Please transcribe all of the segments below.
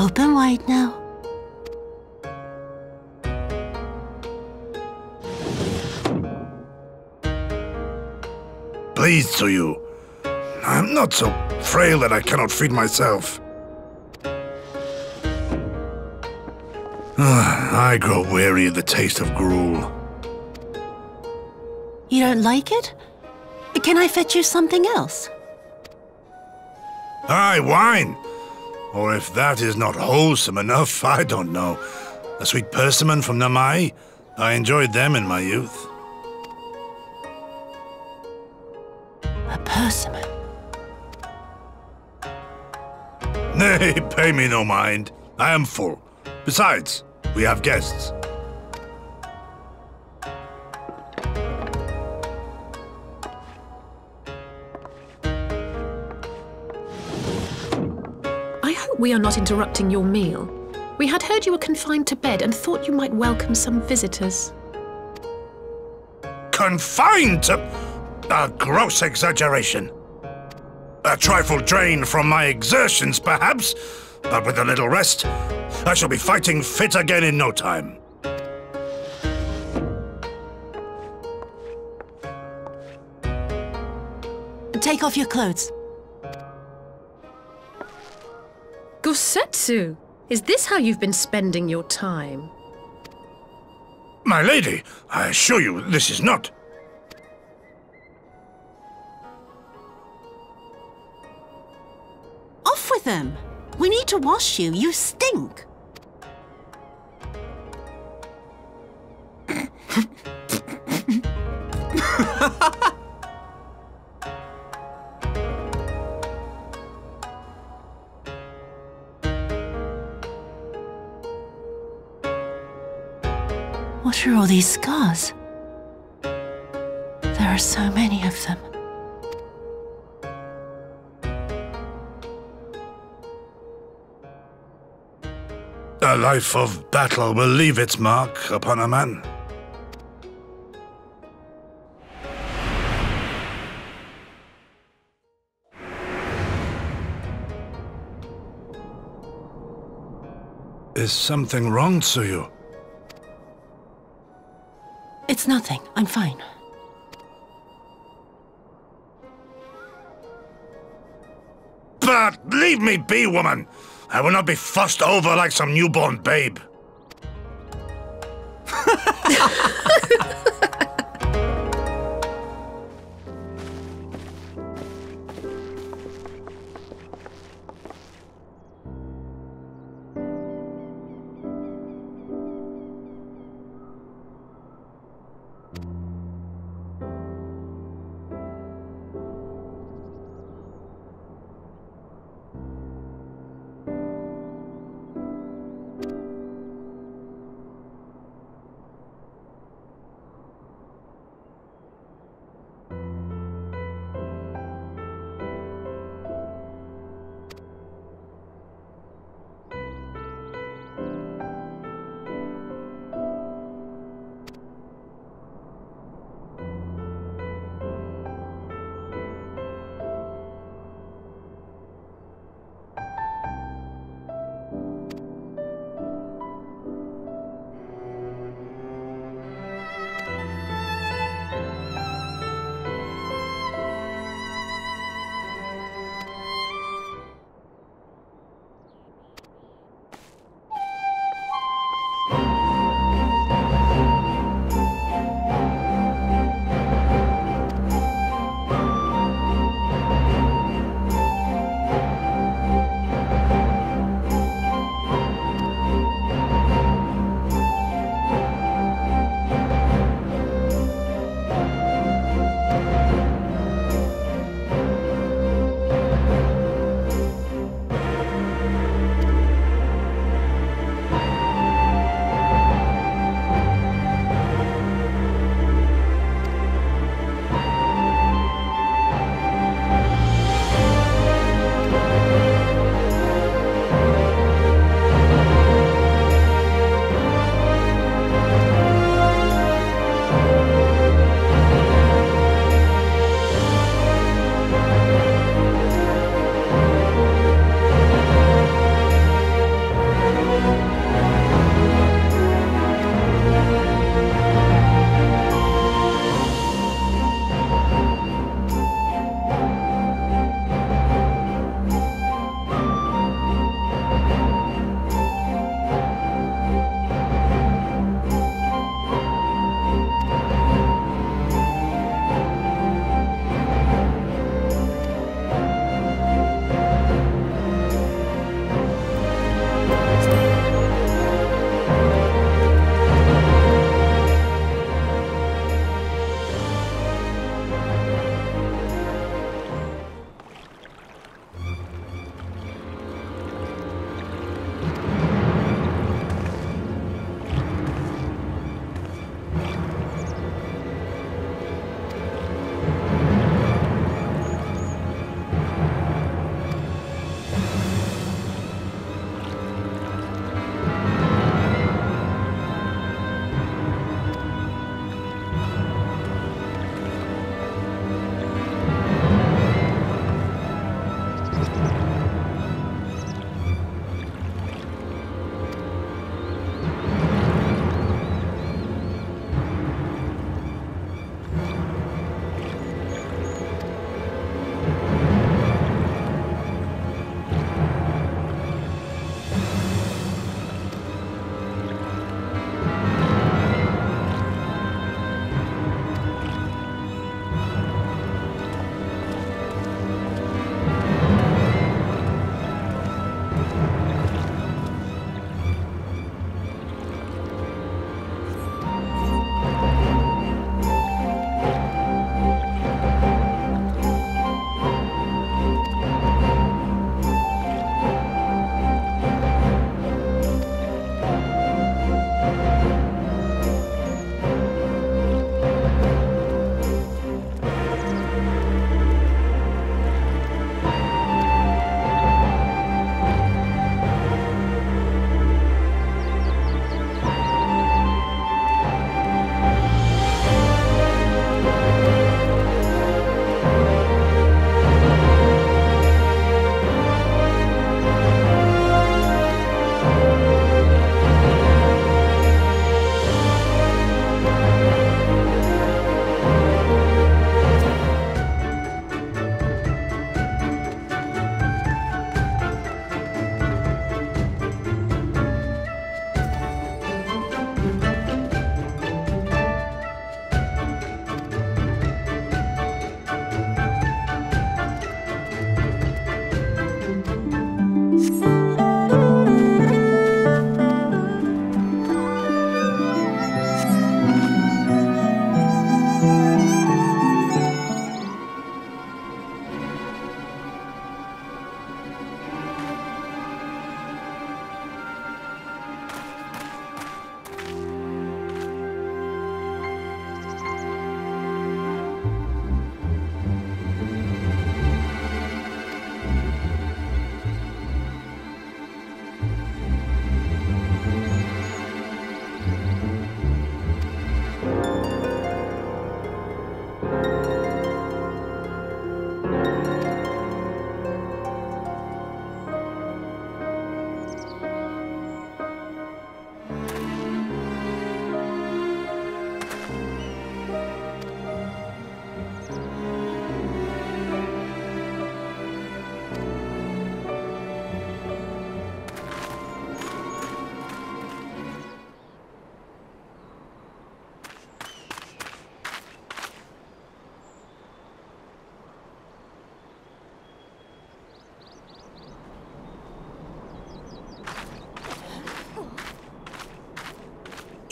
Open wide now. Please, Yotsuyu. I'm not so frail that I cannot feed myself. I grow weary of the taste of gruel. You don't like it? Can I fetch you something else? Aye, wine! Or if that is not wholesome enough, I don't know. A sweet persimmon from Namai? I enjoyed them in my youth. A persimmon? Nay, pay me no mind. I am full. Besides, we have guests. I hope we are not interrupting your meal. We had heard you were confined to bed and thought you might welcome some visitors. Confined to... a gross exaggeration. A trifle drained from my exertions, perhaps, but with a little rest, I shall be fighting fit again in no time. Take off your clothes. Gosetsu, is this how you've been spending your time? My lady, I assure you this is not... Off with them! We need to wash you. You stink! What are all these scars? There are so many of them. A life of battle will leave its mark upon a man. Is something wrong, Yotsuyu? It's nothing. I'm fine. But leave me be, woman! I will not be fussed over like some newborn babe.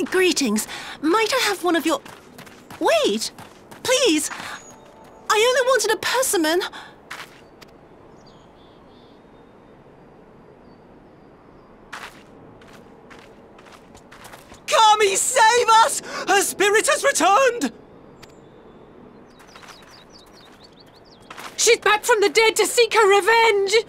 Greetings. Might I have one of your... Wait! Please! I only wanted a persimmon. Kami, save us! Her spirit has returned! She's back from the dead to seek her revenge!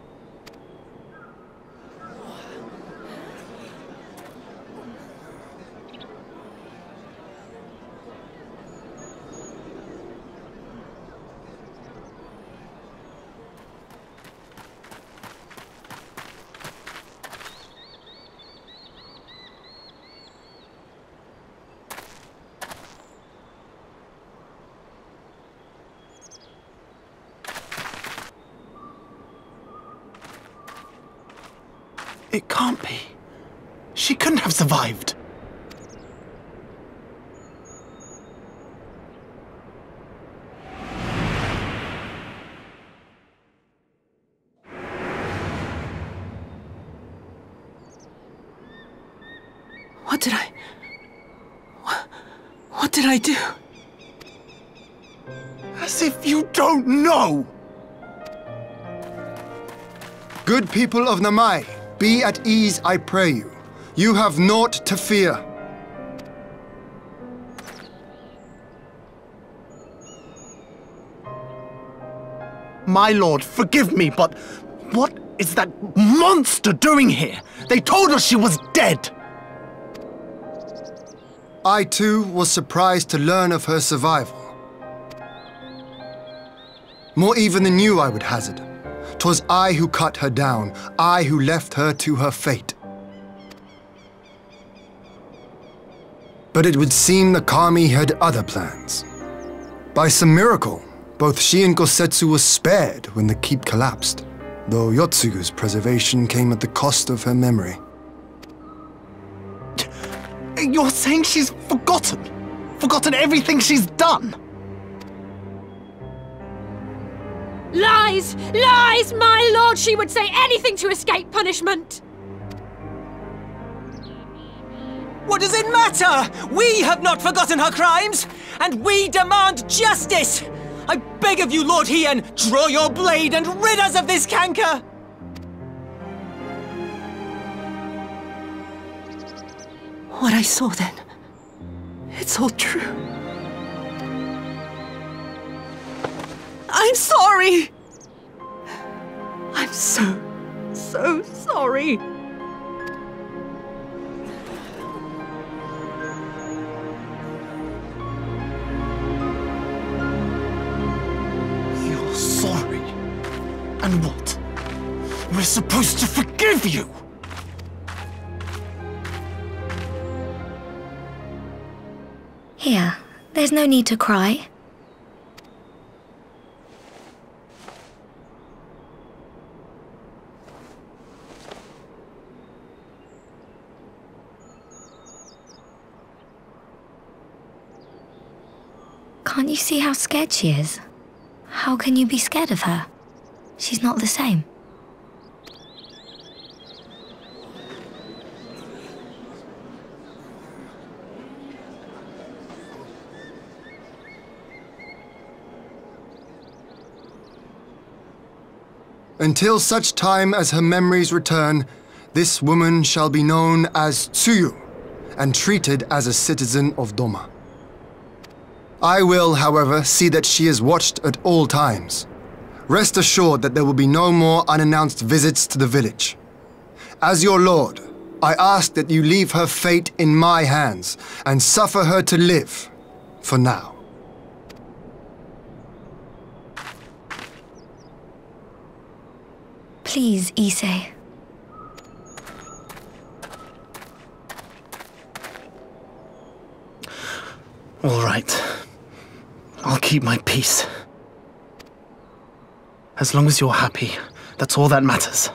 It can't be. She couldn't have survived. What did I do? As if you don't know! Good people of Namai, be at ease, I pray you. You have naught to fear. My lord, forgive me, but what is that monster doing here? They told us she was dead! I too was surprised to learn of her survival. More even than you, I would hazard. 'Twas I who cut her down, I who left her to her fate. But it would seem the Kami had other plans. By some miracle, both she and Gosetsu were spared when the keep collapsed, though Yotsuyu's preservation came at the cost of her memory. You're saying she's forgotten? Forgotten everything she's done? Lies! Lies, my lord! She would say anything to escape punishment! What does it matter? We have not forgotten her crimes, and we demand justice! I beg of you, Lord Hien, draw your blade and rid us of this canker! What I saw then, it's all true. I'm sorry! I'm so sorry. You're sorry? And what? We're supposed to forgive you! Here, there's no need to cry. Can't you see how scared she is? How can you be scared of her? She's not the same. Until such time as her memories return, this woman shall be known as Tsuyu and treated as a citizen of Doma. I will, however, see that she is watched at all times. Rest assured that there will be no more unannounced visits to the village. As your lord, I ask that you leave her fate in my hands and suffer her to live, for now. Please, Issei. All right. I'll keep my peace. As long as you're happy, that's all that matters.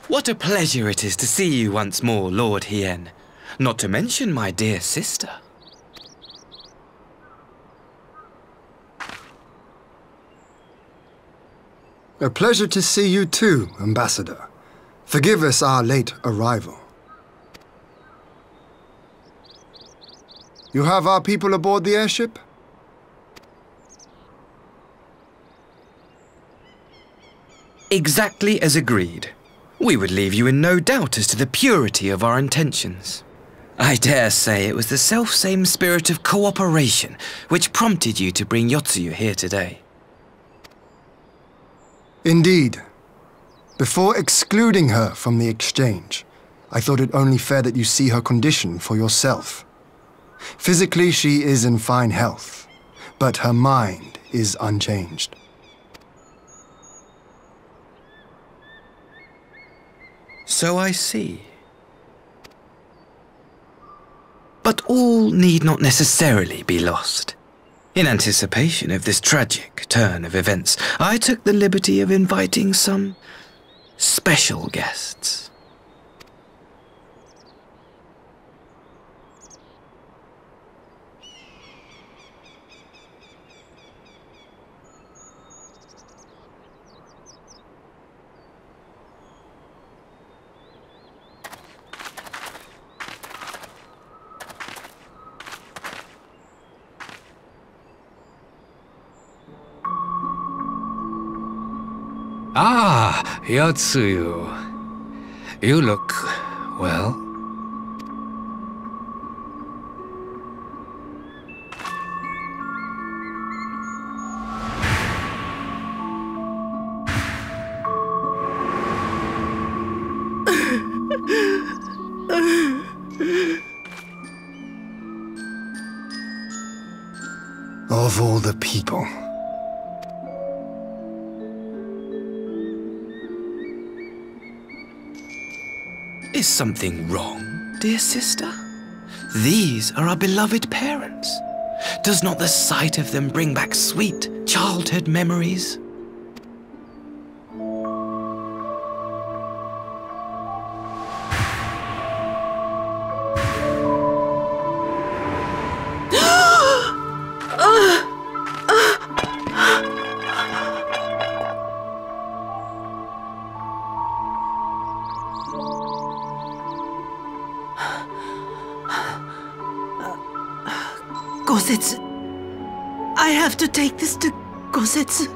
What a pleasure it is to see you once more, Lord Hien. Not to mention my dear sister. A pleasure to see you too, Ambassador. Forgive us our late arrival. You have our people aboard the airship? Exactly as agreed. We would leave you in no doubt as to the purity of our intentions. I dare say it was the selfsame spirit of cooperation which prompted you to bring Yotsuyu here today. Indeed. Before excluding her from the exchange, I thought it only fair that you see her condition for yourself. Physically, she is in fine health, but her mind is unchanged. So I see. But all need not necessarily be lost. In anticipation of this tragic turn of events, I took the liberty of inviting some special guests. Ah, Yotsuyu. You look, well. Of all the people. Is something wrong, dear sister? These are our beloved parents. Does not the sight of them bring back sweet childhood memories? Gosetsu. I have to take this to Gosetsu.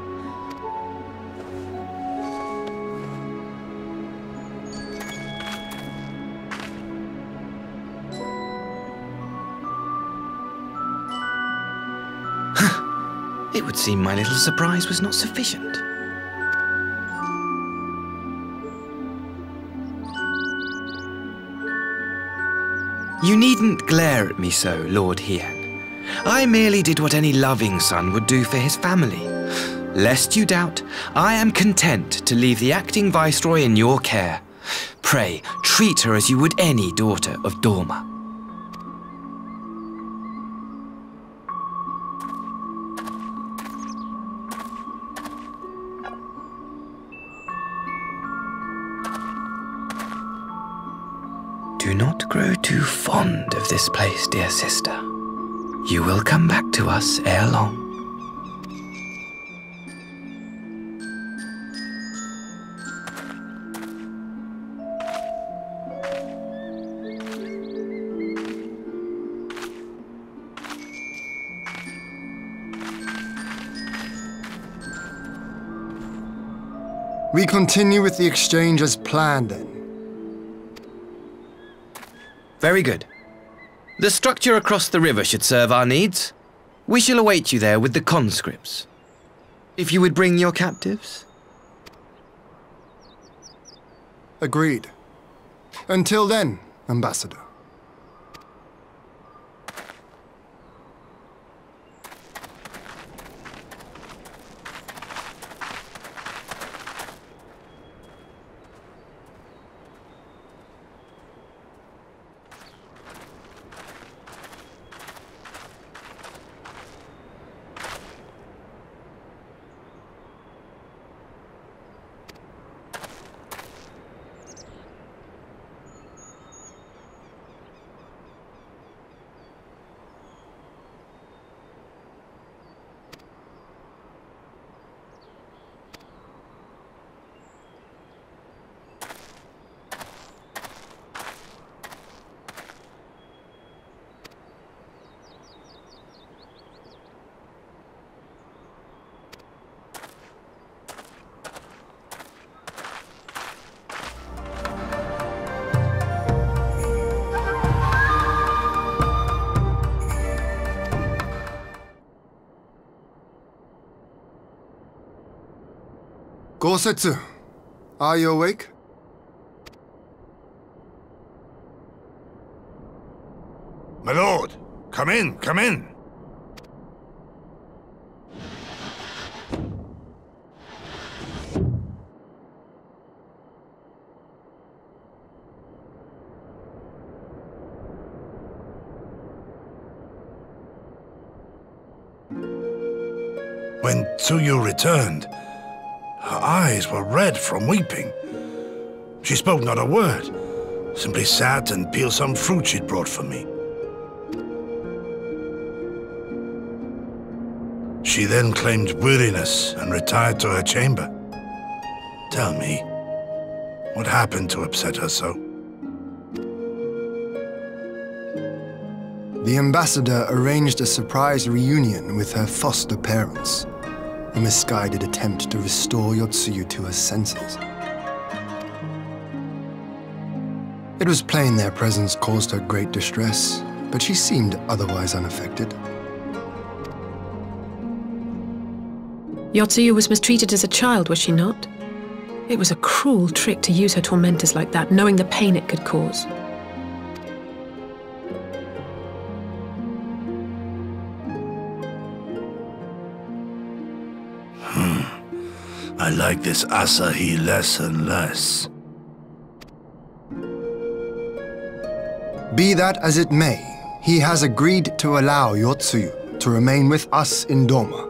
It would seem my little surprise was not sufficient. You needn't glare at me so, Lord Hien. I merely did what any loving son would do for his family. Lest you doubt, I am content to leave the acting viceroy in your care. Pray, treat her as you would any daughter of Doma. Do not grow too fond of this place, dear sister. You will come back to us ere long. We continue with the exchange as planned then. Very good. The structure across the river should serve our needs. We shall await you there with the conscripts. If you would bring your captives. Agreed. Until then, Ambassador. Gosetsu, are you awake? My lord, come in, come in. When Tsuyu returned, her eyes were red from weeping. She spoke not a word, simply sat and peeled some fruit she'd brought for me. She then claimed weariness and retired to her chamber. Tell me, what happened to upset her so? The ambassador arranged a surprise reunion with her foster parents. A misguided attempt to restore Yotsuyu to her senses. It was plain their presence caused her great distress, but she seemed otherwise unaffected. Yotsuyu was mistreated as a child, was she not? It was a cruel trick to use her tormentors like that, knowing the pain it could cause. I like this Asahi less and less. Be that as it may, he has agreed to allow Yotsuyu to remain with us in Doma.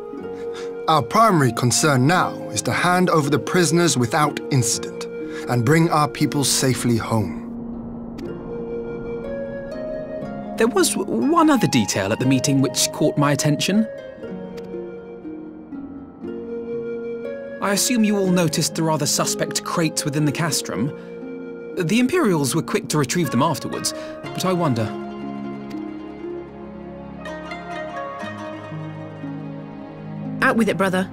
Our primary concern now is to hand over the prisoners without incident and bring our people safely home. There was one other detail at the meeting which caught my attention. I assume you all noticed the rather suspect crates within the castrum. The Imperials were quick to retrieve them afterwards, but I wonder. Out with it, brother.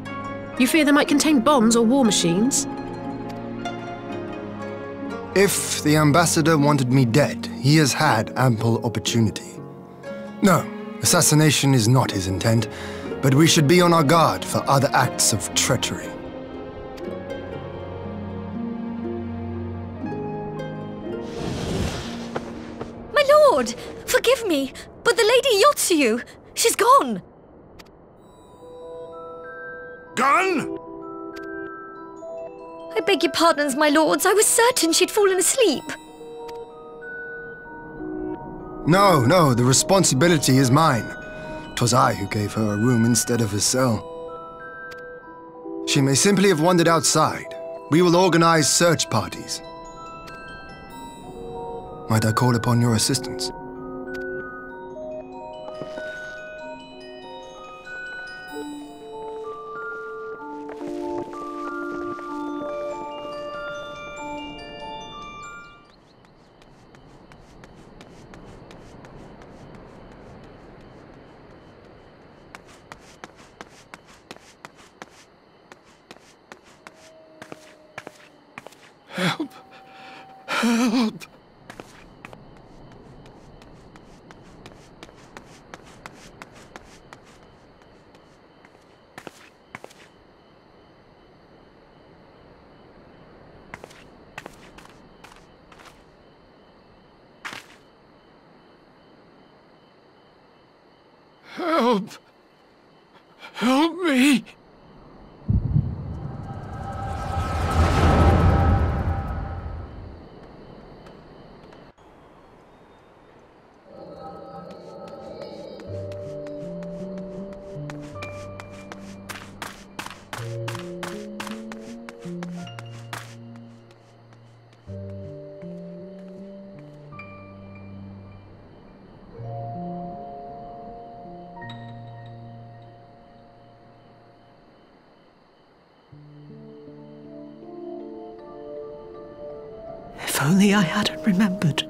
You fear they might contain bombs or war machines? If the ambassador wanted me dead, he has had ample opportunity. No, assassination is not his intent, but we should be on our guard for other acts of treachery. My lord! Forgive me, but the Lady Yotsuyu, she's gone! Gone? I beg your pardons, my lords. I was certain she'd fallen asleep. No, the responsibility is mine. 'Twas I who gave her a room instead of a cell. She may simply have wandered outside. We will organize search parties. Might I call upon your assistance? Help! Help! Help! Help me! If only I hadn't remembered.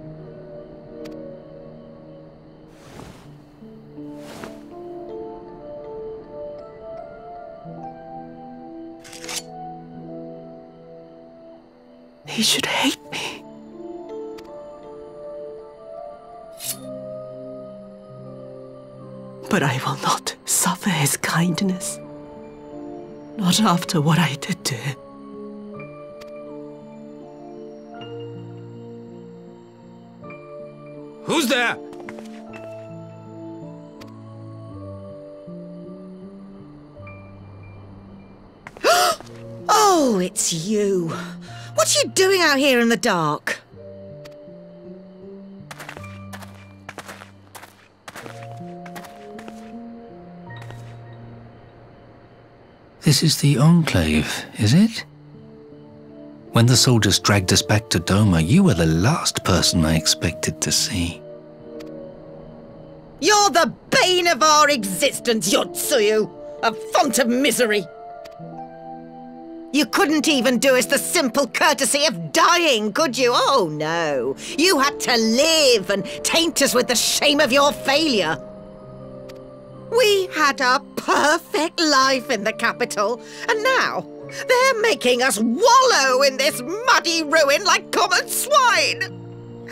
He should hate me. But I will not suffer his kindness. Not after what I did to him. Who's there? Oh, it's you. What are you doing out here in the dark? This is the enclave, is it? When the soldiers dragged us back to Doma, you were the last person I expected to see. You're the bane of our existence, Yotsuyu! A font of misery! You couldn't even do us the simple courtesy of dying, could you? Oh, no. You had to live and taint us with the shame of your failure. We had a perfect life in the capital, and now they're making us wallow in this muddy ruin like common swine.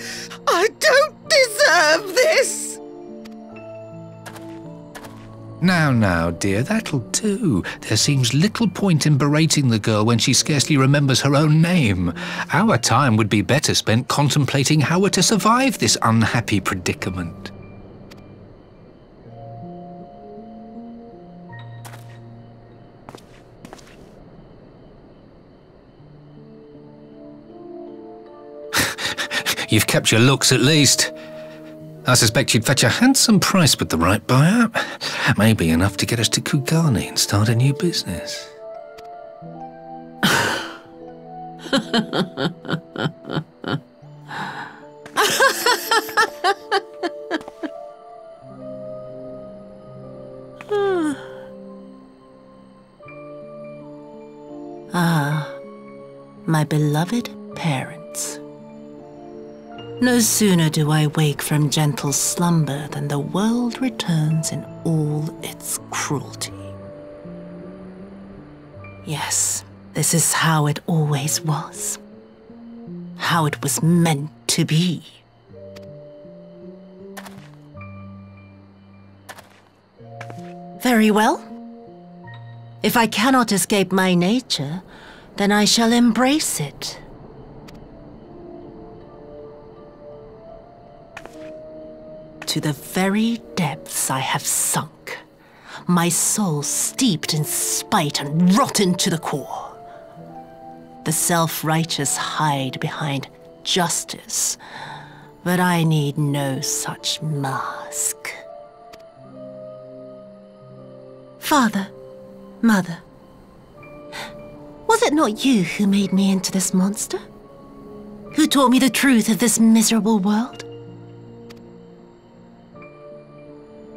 I don't deserve this. Now, dear, that'll do. There seems little point in berating the girl when she scarcely remembers her own name. Our time would be better spent contemplating how we're to survive this unhappy predicament. You've kept your looks at least. I suspect you'd fetch a handsome price with the right buyer. Maybe enough to get us to Kugani and start a new business. Ah, my beloved parents. No sooner do I wake from gentle slumber than the world returns in all its cruelty. Yes, this is how it always was. How it was meant to be. Very well. If I cannot escape my nature, then I shall embrace it. To the very depths I have sunk, my soul steeped in spite and rotten to the core. The self-righteous hide behind justice, but I need no such mask. Father, Mother, was it not you who made me into this monster? Who taught me the truth of this miserable world?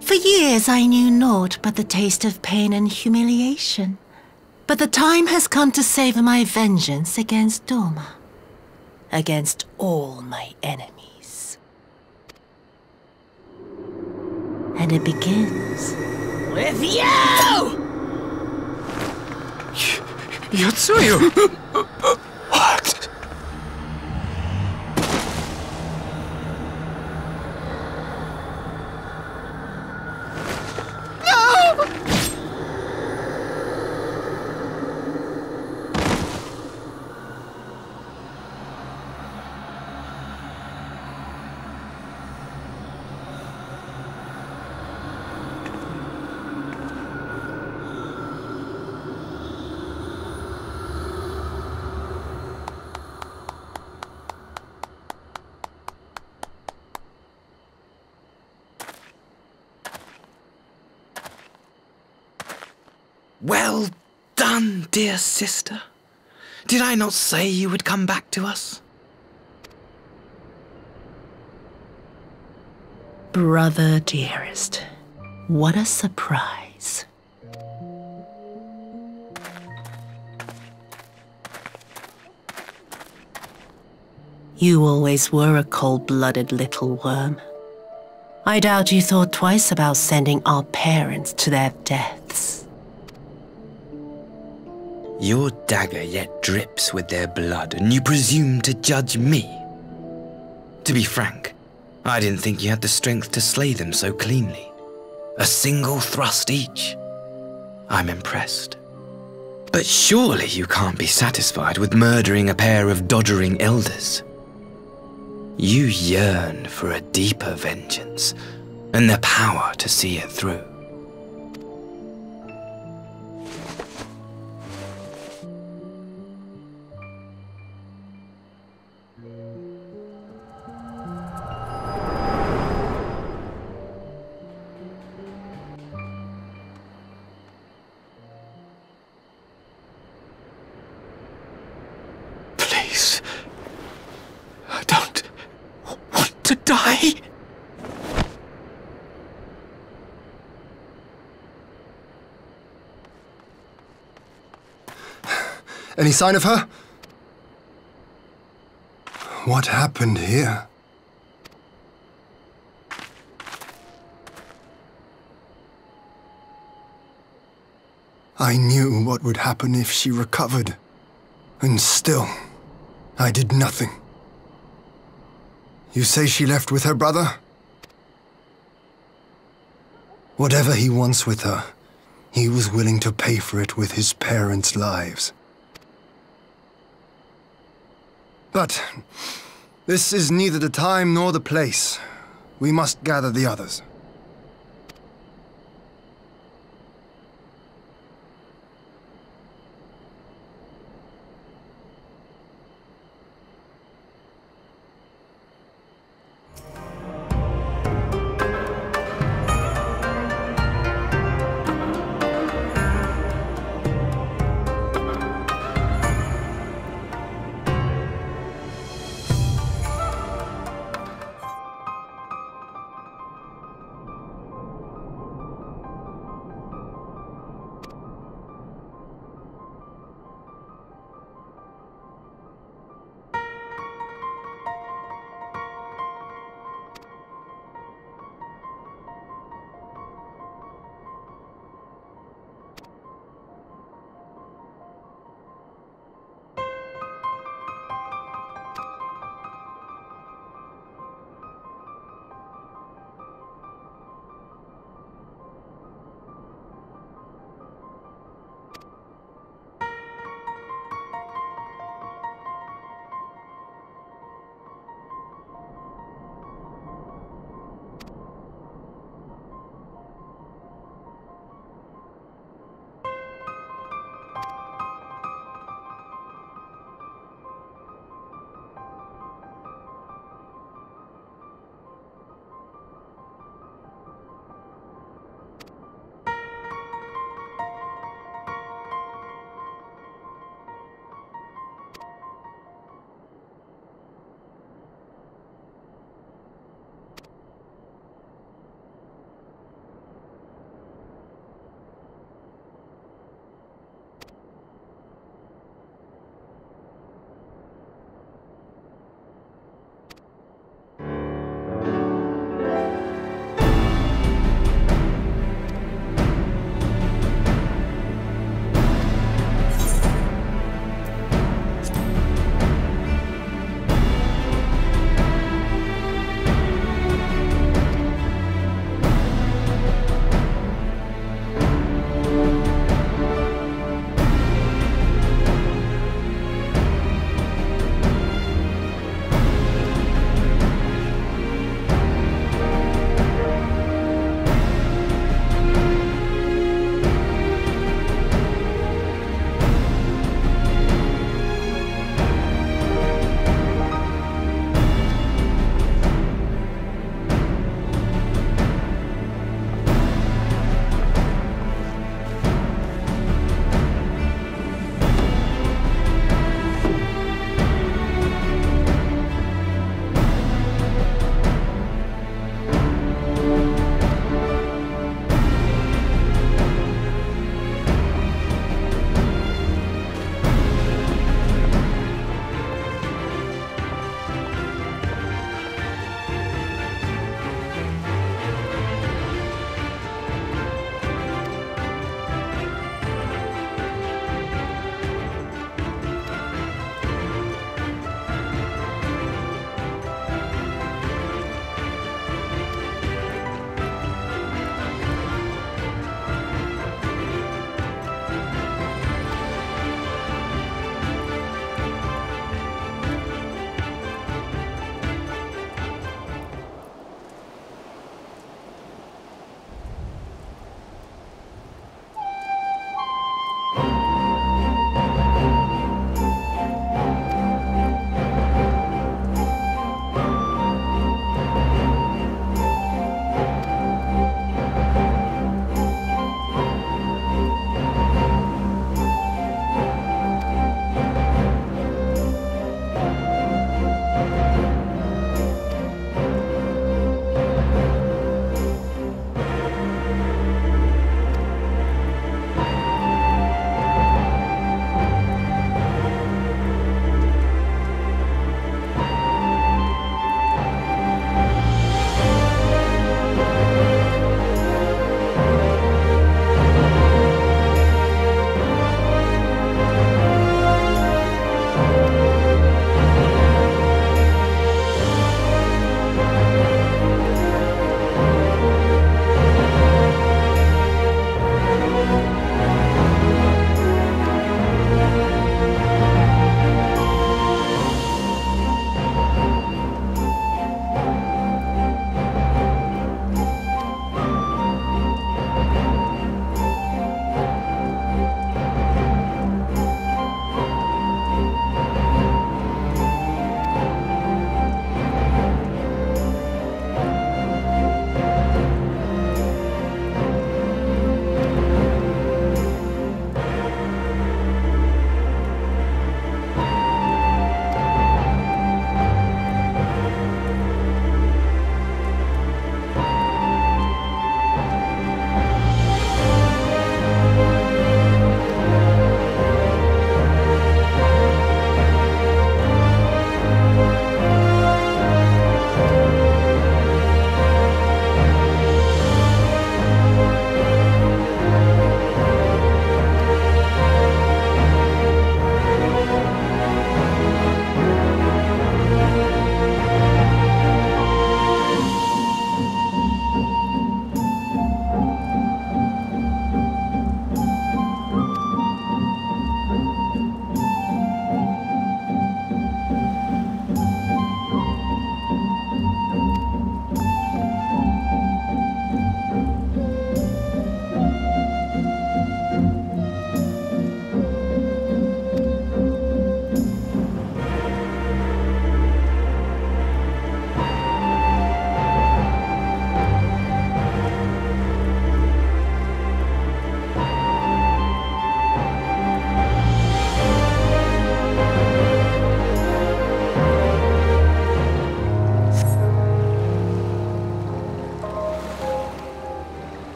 For years I knew naught but the taste of pain and humiliation. But the time has come to savor my vengeance against Doma. Against all my enemies. And it begins with you! Yotsuyu! What? Well done, dear sister. Did I not say you would come back to us? Brother dearest, what a surprise. You always were a cold-blooded little worm. I doubt you thought twice about sending our parents to their deaths. Your dagger yet drips with their blood, and you presume to judge me? To be frank, I didn't think you had the strength to slay them so cleanly. A single thrust each. I'm impressed. But surely you can't be satisfied with murdering a pair of doddering elders. You yearn for a deeper vengeance, and the power to see it through. Please. I don't want to die. Any sign of her? What happened here? I knew what would happen if she recovered. And still, I did nothing. You say she left with her brother? Whatever he wants with her, he was willing to pay for it with his parents' lives. But this is neither the time nor the place. We must gather the others.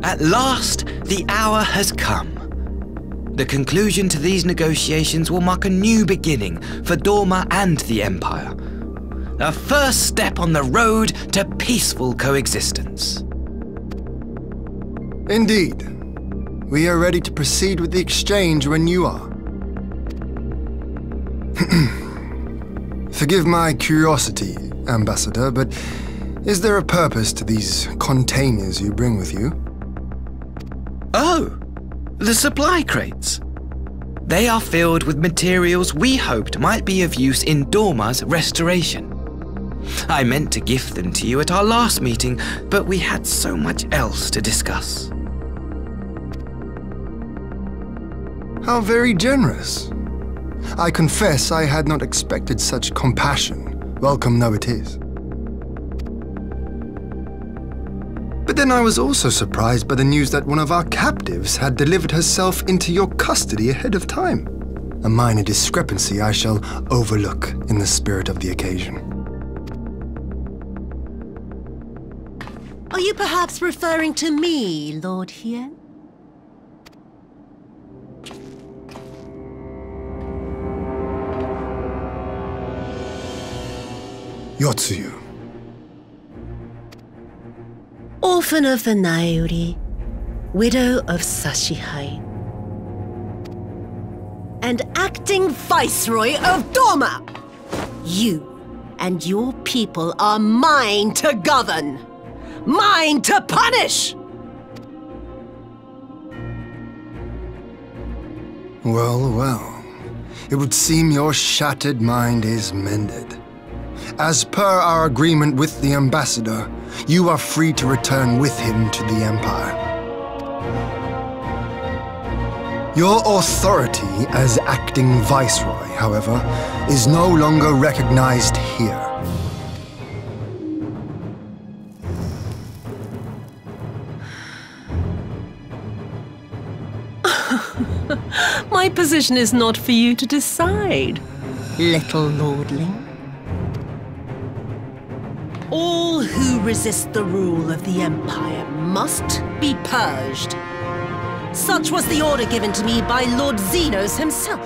At last, the hour has come. The conclusion to these negotiations will mark a new beginning for Doma and the Empire. A first step on the road to peaceful coexistence. Indeed. We are ready to proceed with the exchange when you are. Forgive my curiosity, Ambassador, but is there a purpose to these containers you bring with you? Oh, the supply crates. They are filled with materials we hoped might be of use in Doma's restoration. I meant to gift them to you at our last meeting, but we had so much else to discuss. How very generous. I confess I had not expected such compassion, welcome though it is. But then I was also surprised by the news that one of our captives had delivered herself into your custody ahead of time. A minor discrepancy I shall overlook in the spirit of the occasion. Are you perhaps referring to me, Lord Hien? Yotsuyu. Orphan of the Nairi, widow of Asahi, and acting viceroy of Doma. You and your people are mine to govern, mine to punish! Well, well. It would seem your shattered mind is mended. As per our agreement with the ambassador, you are free to return with him to the Empire. Your authority as acting viceroy, however, is no longer recognized here. My position is not for you to decide, little lordling. All who resist the rule of the Empire must be purged. Such was the order given to me by Lord Zenos himself.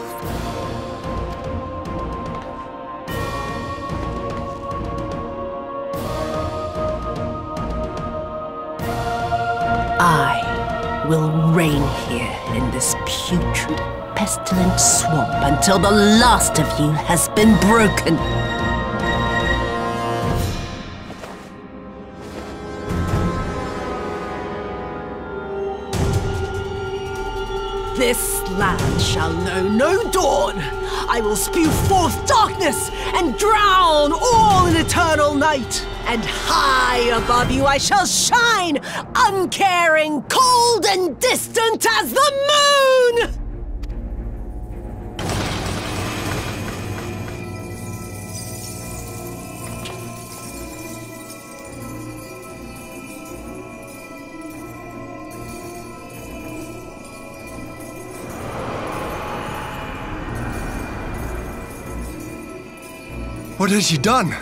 I will reign here in this putrid, pestilent swamp until the last of you has been broken. This land shall know no dawn. I will spew forth darkness and drown all in eternal night. And high above you I shall shine, uncaring, cold and distant as the moon! What has she done?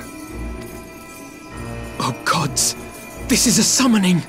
Oh gods, this is a summoning!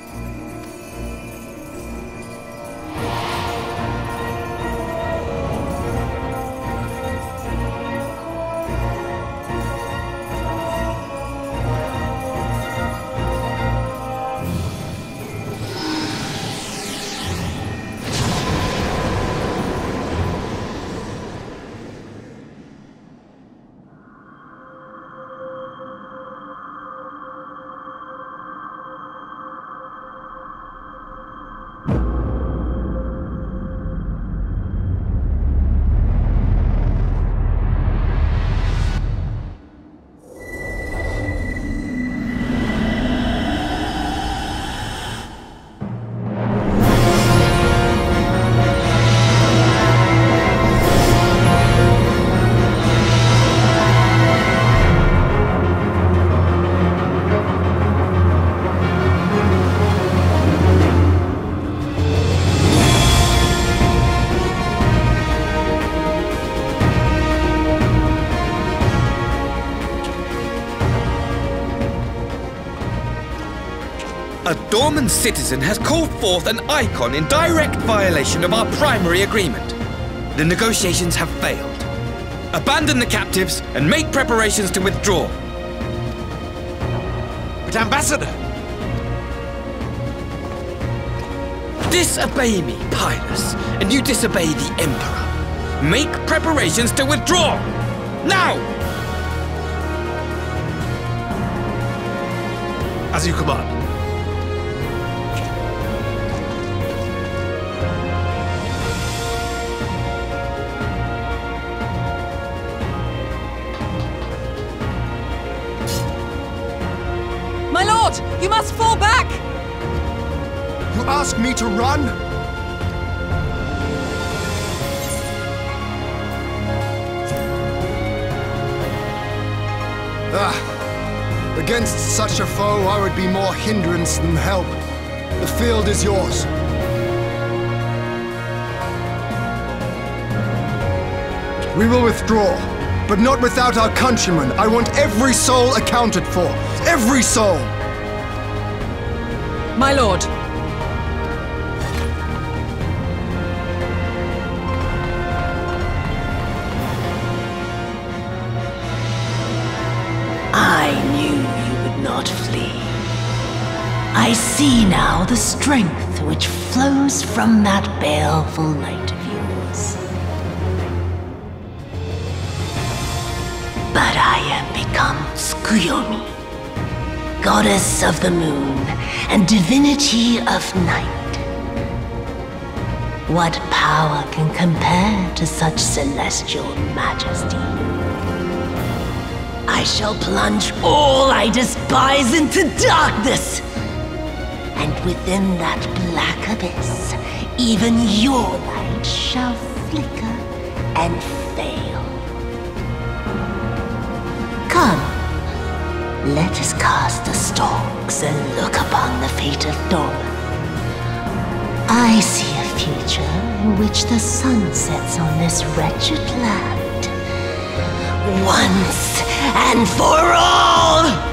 A Doman citizen has called forth an icon in direct violation of our primary agreement. The negotiations have failed. Abandon the captives and make preparations to withdraw. But Ambassador! Disobey me, Pilus, and you disobey the Emperor. Make preparations to withdraw! Now! As you command. My lord, you must fall back! You ask me to run? Against such a foe, I would be more hindrance than help. The field is yours. We will withdraw, but not without our countrymen. I want every soul accounted for. Every soul! My lord. I knew you would not flee. I see now the strength which flows from that baleful light of yours. But I am become Tsukuyomi, goddess of the moon and divinity of night. What power can compare to such celestial majesty? I shall plunge all I despise into darkness, and within that black abyss, even your light shall flicker and fail. Come, let us cast the stalks and look upon the fate of Doman. I see a future in which the sun sets on this wretched land, once and for all!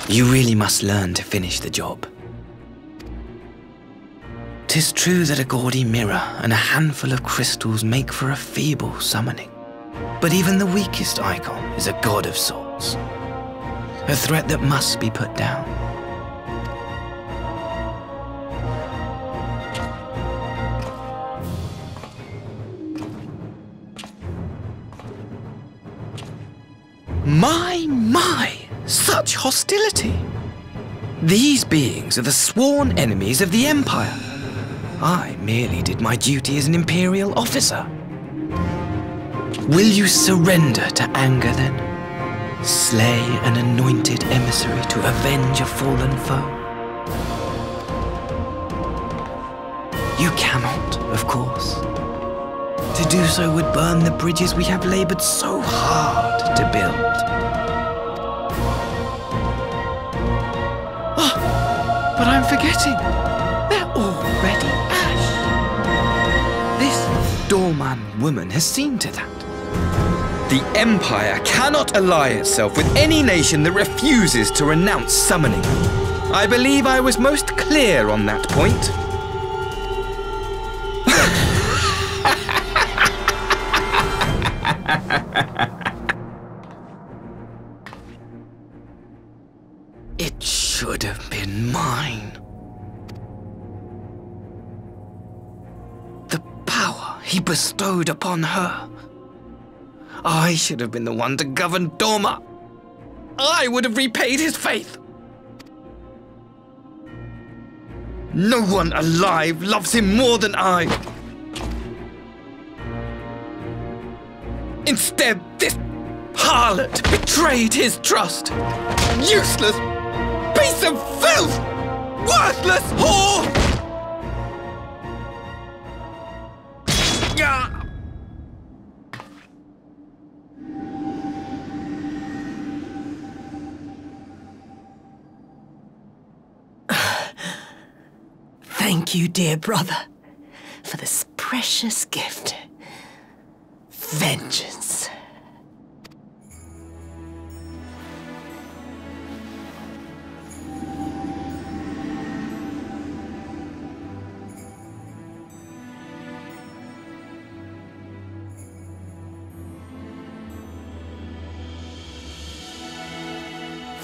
You really must learn to finish the job. 'Tis true that a gaudy mirror and a handful of crystals make for a feeble summoning. But even the weakest icon is a god of sorts. A threat that must be put down. My! Such hostility! These beings are the sworn enemies of the Empire. I merely did my duty as an Imperial officer. Will you surrender to anger then? Slay an anointed emissary to avenge a fallen foe? You cannot, of course. To do so would burn the bridges we have labored so hard to build. But I'm forgetting. They're already ash. This Doman woman has seen to that. The Empire cannot ally itself with any nation that refuses to renounce summoning. I believe I was most clear on that point. It should have been mine. The power he bestowed upon her. I should have been the one to govern Doma. I would have repaid his faith. No one alive loves him more than I. Instead, this harlot betrayed his trust. Useless piece of filth! Worthless whore! Thank you, dear brother, for this precious gift. Vengeance.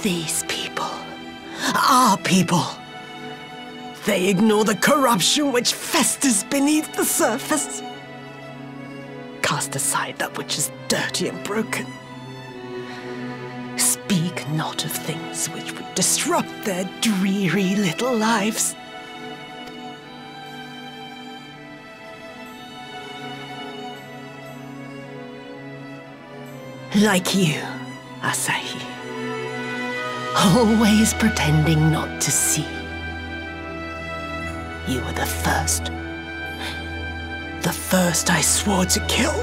These people, our people, they ignore the corruption which festers beneath the surface. Cast aside that which is dirty and broken. Speak not of things which would disrupt their dreary little lives. Like you, Asahi. Always pretending not to see. You were the first I swore to kill.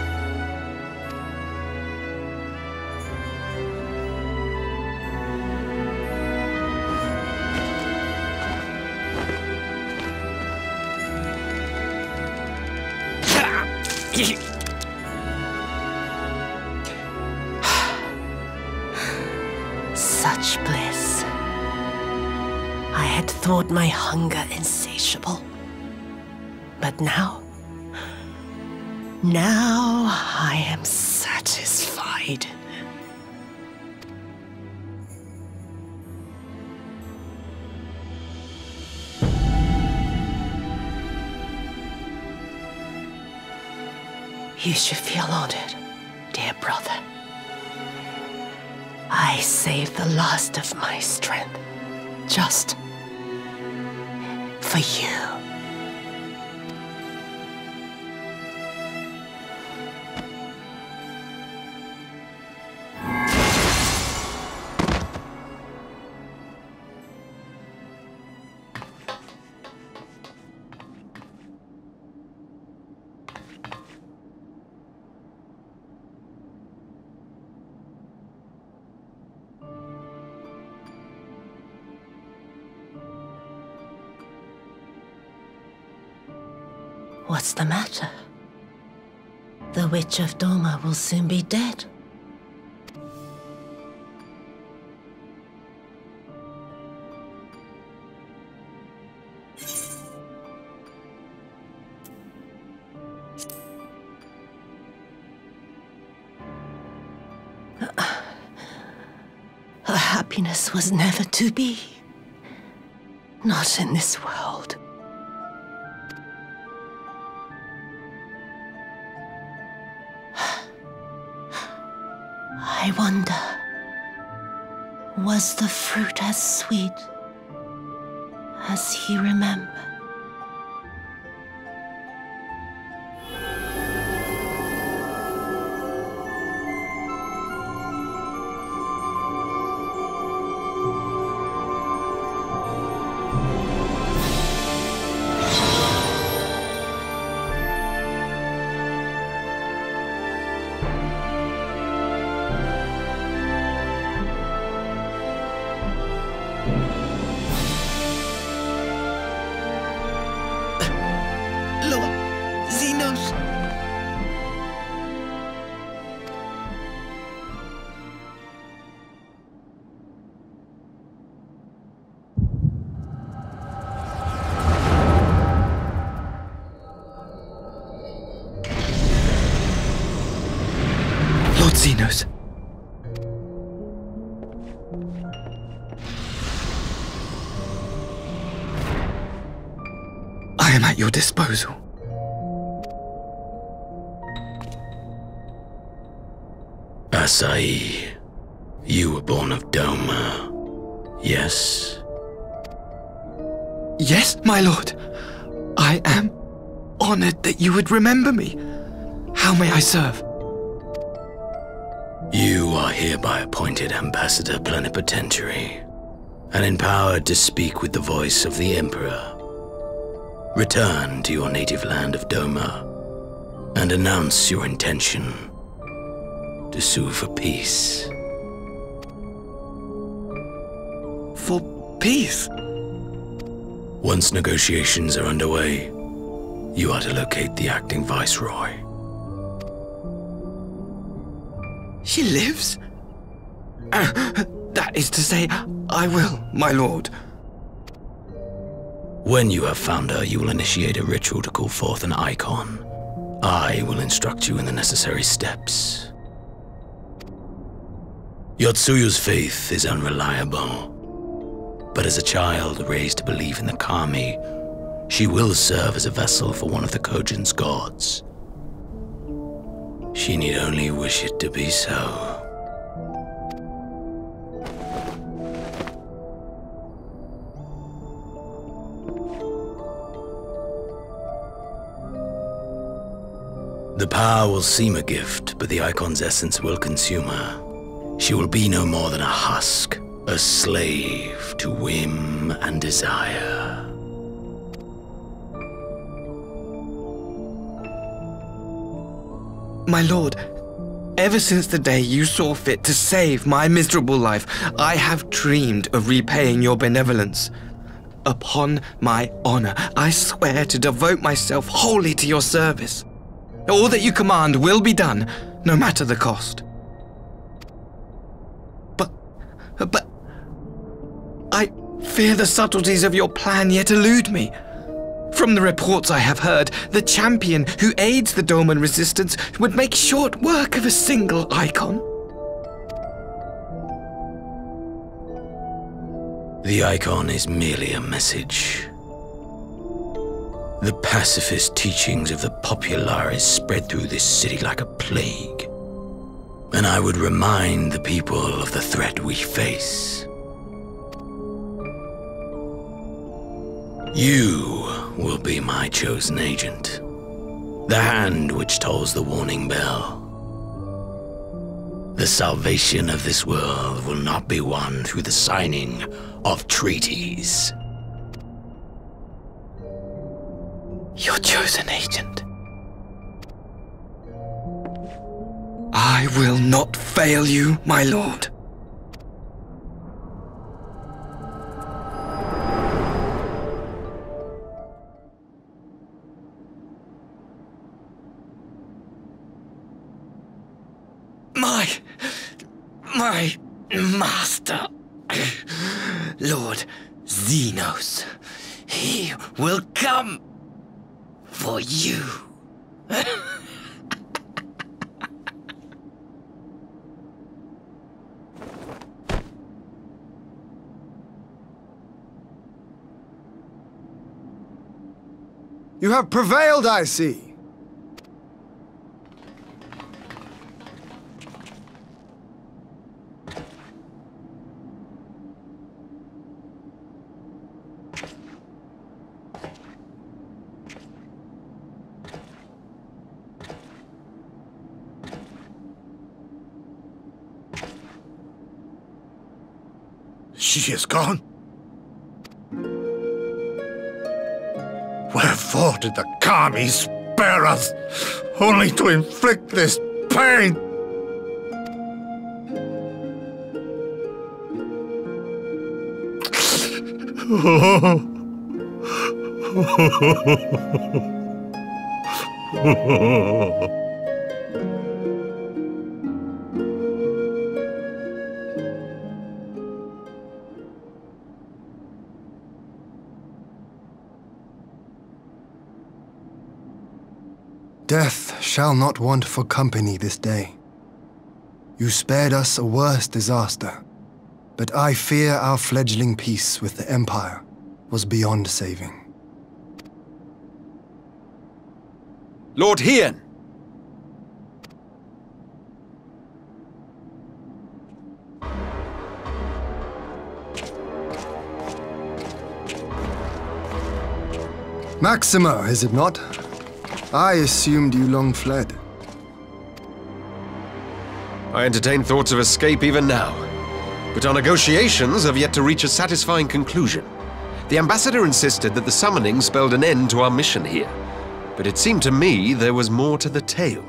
Such bliss. I had thought my hunger insatiable. But now I am satisfied. You should feel honored, dear brother. I saved the last of my strength, just for you. What's the matter? The Witch of Doma will soon be dead. happiness was never to be. Not in this world. I wonder, was the fruit as sweet as he remembered? Zenos. I am at your disposal. Asahi, you were born of Doma, yes? Yes, my lord. I am honored that you would remember me. How may I serve? You are hereby appointed Ambassador Plenipotentiary and empowered to speak with the voice of the Emperor. Return to your native land of Doma and announce your intention to sue for peace. For peace? Once negotiations are underway, you are to locate the acting Viceroy. She lives? That is to say, I will, my lord. When you have found her, you will initiate a ritual to call forth an icon. I will instruct you in the necessary steps. Yotsuyu's faith is unreliable, but as a child raised to believe in the kami, she will serve as a vessel for one of the Kojin's gods. She need only wish it to be so. The power will seem a gift, but the icon's essence will consume her. She will be no more than a husk, a slave to whim and desire. My lord, ever since the day you saw fit to save my miserable life, I have dreamed of repaying your benevolence. Upon my honor, I swear to devote myself wholly to your service. All that you command will be done, no matter the cost. But I fear the subtleties of your plan yet elude me. From the reports I have heard, the champion who aids the Doman resistance would make short work of a single icon. The icon is merely a message. The pacifist teachings of the populares spread through this city like a plague. And I would remind the people of the threat we face. You will be my chosen agent. The hand which tolls the warning bell. The salvation of this world will not be won through the signing of treaties. Your chosen agent. I will not fail you, my lord. My master, Lord Zenos, he will come for you. You have prevailed, I see. She is gone? Wherefore did the Kami spare us, only to inflict this pain? Death shall not want for company this day. You spared us a worse disaster, but I fear our fledgling peace with the Empire was beyond saving. Lord Hien! Maximo, is it not? I assumed you long fled. I entertain thoughts of escape even now, but our negotiations have yet to reach a satisfying conclusion. The ambassador insisted that the summoning spelled an end to our mission here, but it seemed to me there was more to the tale.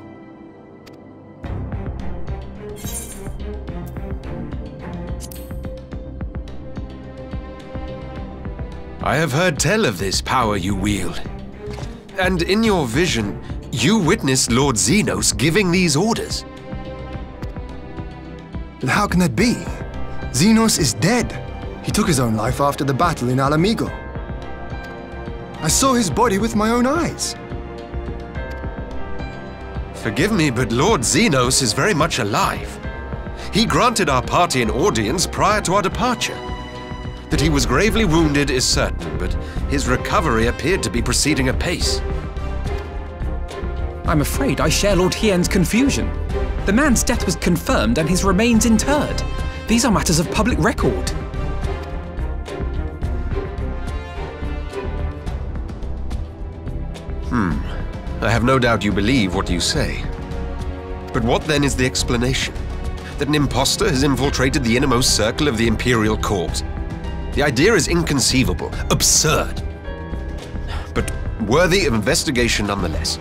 I have heard tell of this power you wield. And in your vision, you witnessed Lord Zenos giving these orders. But how can that be? Zenos is dead. He took his own life after the battle in Alamigo. I saw his body with my own eyes. Forgive me, but Lord Zenos is very much alive. He granted our party an audience prior to our departure. That he was gravely wounded is certain, but his recovery appeared to be proceeding apace. I'm afraid I share Lord Hien's confusion. The man's death was confirmed and his remains interred. These are matters of public record. I have no doubt you believe what you say. But what then is the explanation? That an impostor has infiltrated the innermost circle of the Imperial Corps? The idea is inconceivable, absurd, but worthy of investigation nonetheless.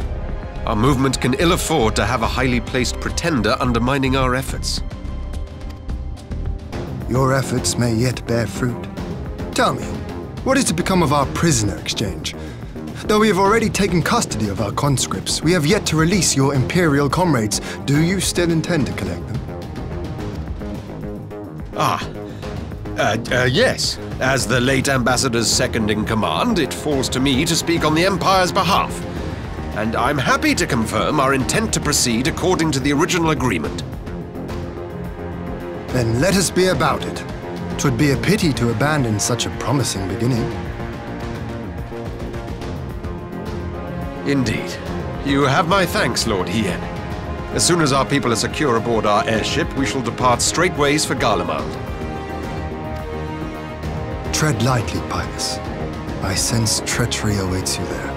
Our movement can ill afford to have a highly placed pretender undermining our efforts. Your efforts may yet bear fruit. Tell me, what is to become of our prisoner exchange? Though we have already taken custody of our conscripts, we have yet to release your Imperial comrades. Do you still intend to collect them? Yes. As the late ambassador's second-in-command, it falls to me to speak on the Empire's behalf. And I'm happy to confirm our intent to proceed according to the original agreement. Then let us be about it. 'Twould be a pity to abandon such a promising beginning. Indeed. You have my thanks, Lord Hien. As soon as our people are secure aboard our airship, we shall depart straightways for Garlean. Tread lightly, Pilus. I sense treachery awaits you there.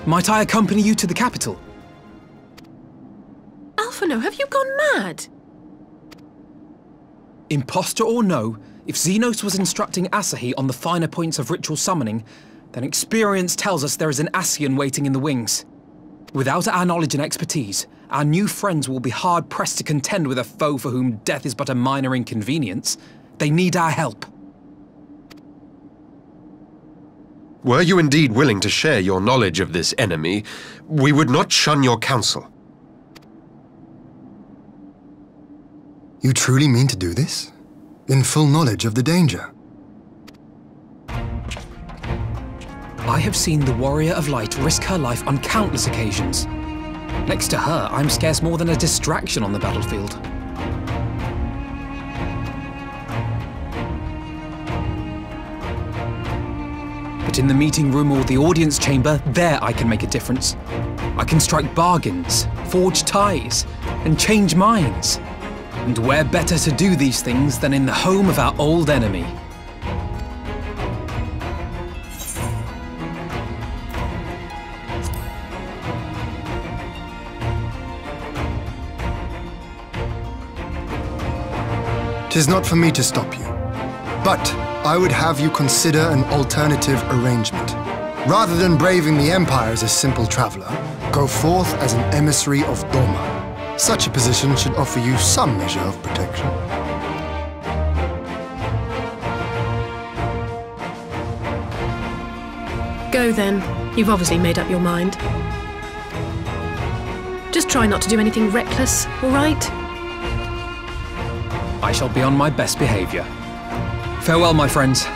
Might I accompany you to the capital? Alphino, have you gone mad? Impostor or no, if Zenos was instructing Asahi on the finer points of ritual summoning, then experience tells us there is an Ascian waiting in the wings. Without our knowledge and expertise, our new friends will be hard-pressed to contend with a foe for whom death is but a minor inconvenience. They need our help. Were you indeed willing to share your knowledge of this enemy, we would not shun your counsel. You truly mean to do this? In full knowledge of the danger? I have seen the Warrior of Light risk her life on countless occasions. Next to her, I'm scarce more than a distraction on the battlefield. But in the meeting room or the audience chamber, there I can make a difference. I can strike bargains, forge ties, and change minds. And where better to do these things than in the home of our old enemy? "'Tis not for me to stop you, but I would have you consider an alternative arrangement. Rather than braving the Empire as a simple traveler, go forth as an emissary of Doma. Such a position should offer you some measure of protection." Go then. You've obviously made up your mind. Just try not to do anything reckless, all right? I shall be on my best behavior. Farewell, my friends.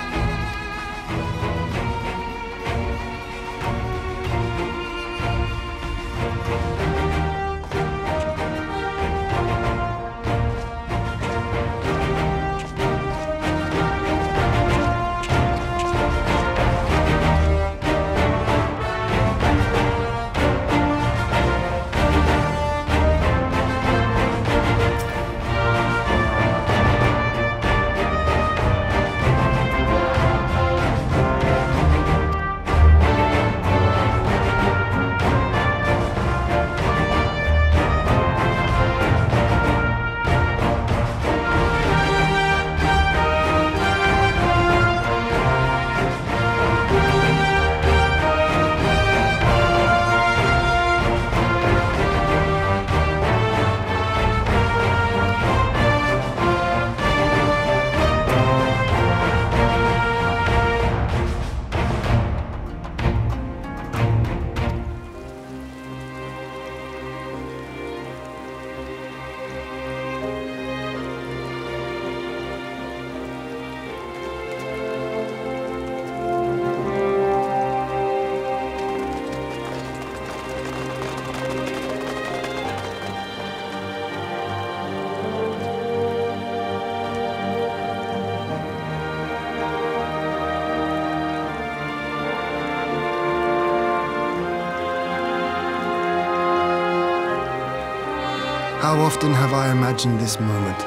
How often have I imagined this moment?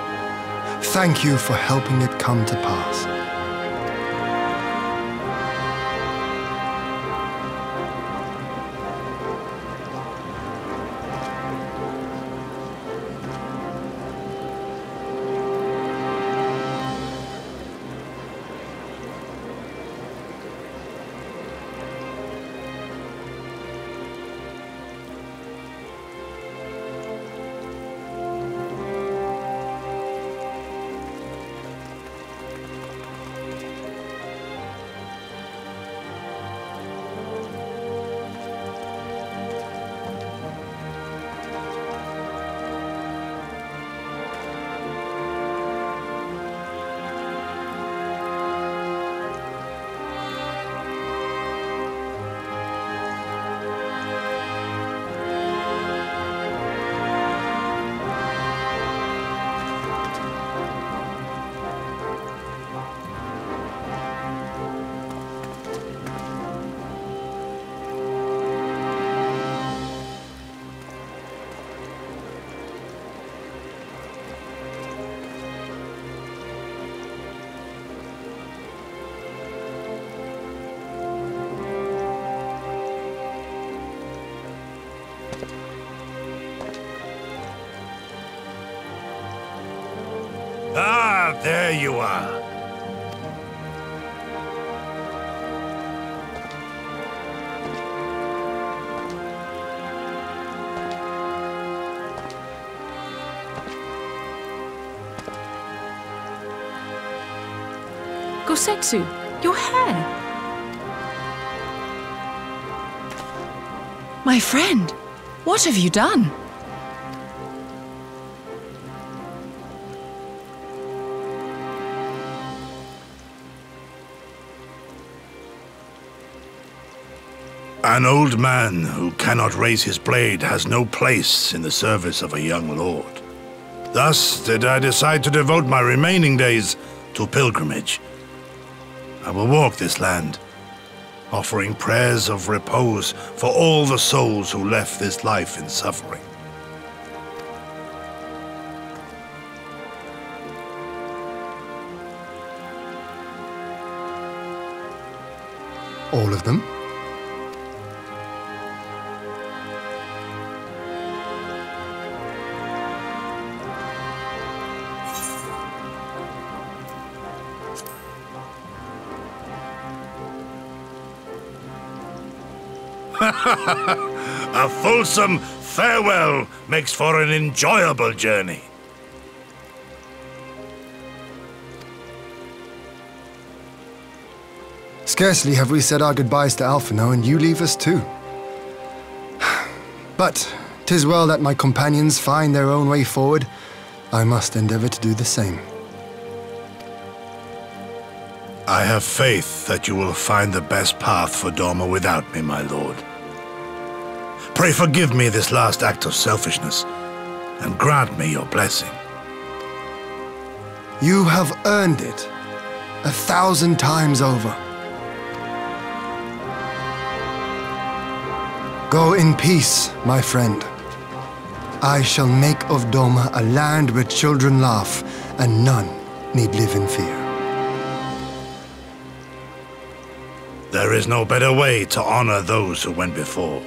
Thank you for helping it come to pass. Ah, there you are. Gosetsu, your hair. My friend, what have you done? An old man who cannot raise his blade has no place in the service of a young lord. Thus did I decide to devote my remaining days to pilgrimage. I will walk this land, offering prayers of repose for all the souls who left this life in suffering. All of them? A fulsome farewell makes for an enjoyable journey. Scarcely have we said our goodbyes to Alphino, and you leave us too. But 'tis well that my companions find their own way forward. I must endeavor to do the same. I have faith that you will find the best path for Doma without me, my lord. Pray forgive me this last act of selfishness, and grant me your blessing. You have earned it 1,000 times over. Go in peace, my friend. I shall make of Doma a land where children laugh and none need live in fear. There is no better way to honor those who went before.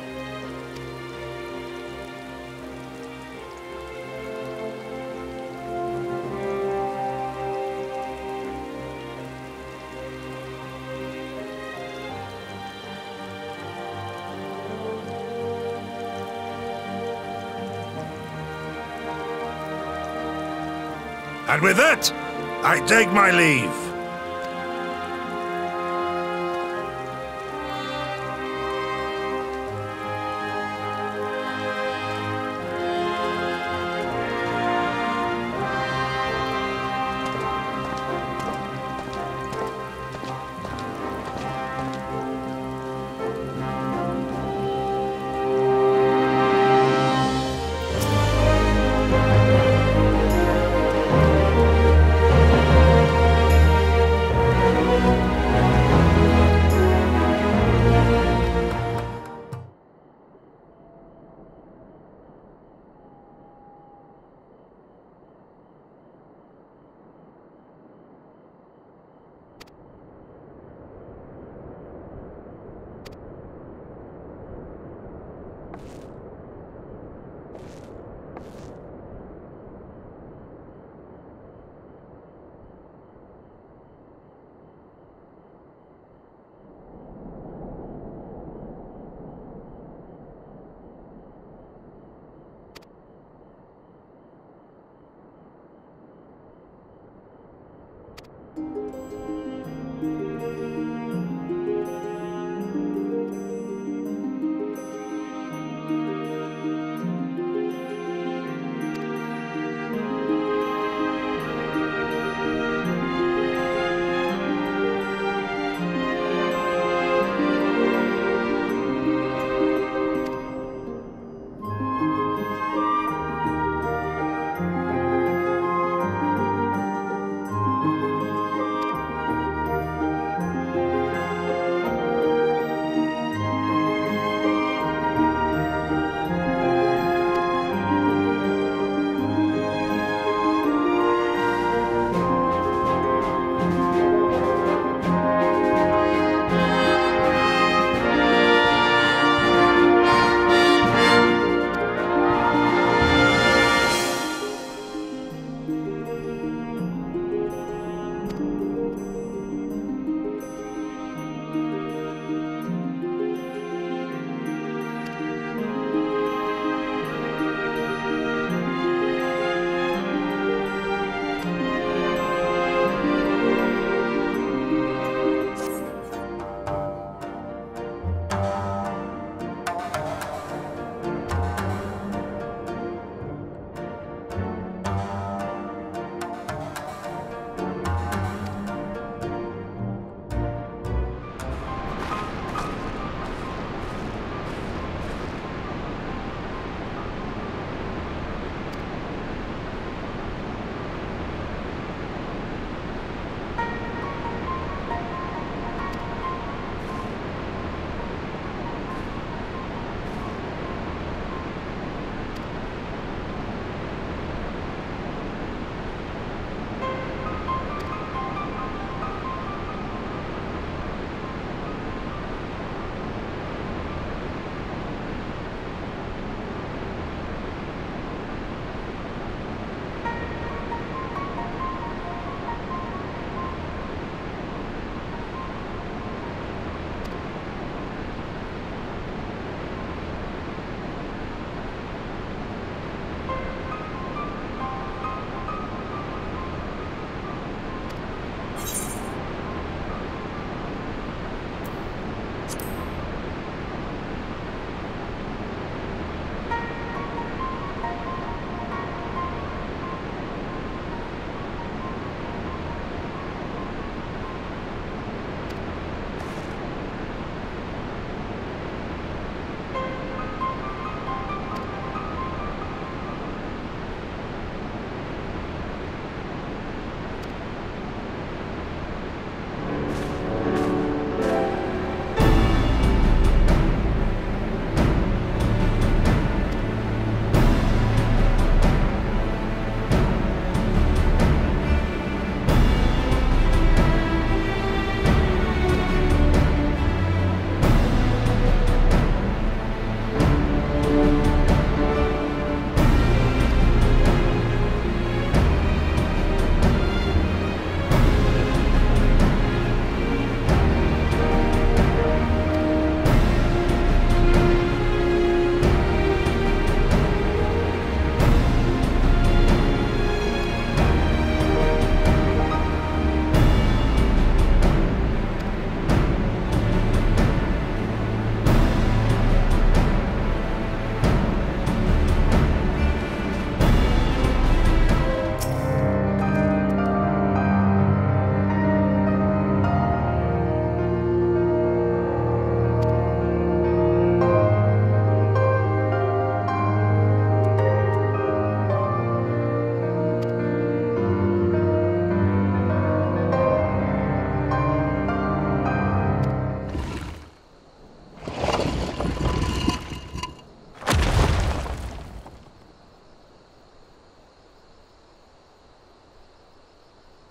And with that, I take my leave.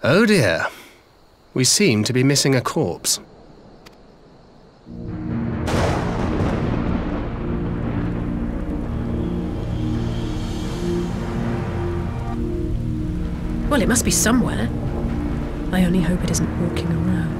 Oh dear. We seem to be missing a corpse. Well, it must be somewhere. I only hope it isn't walking around.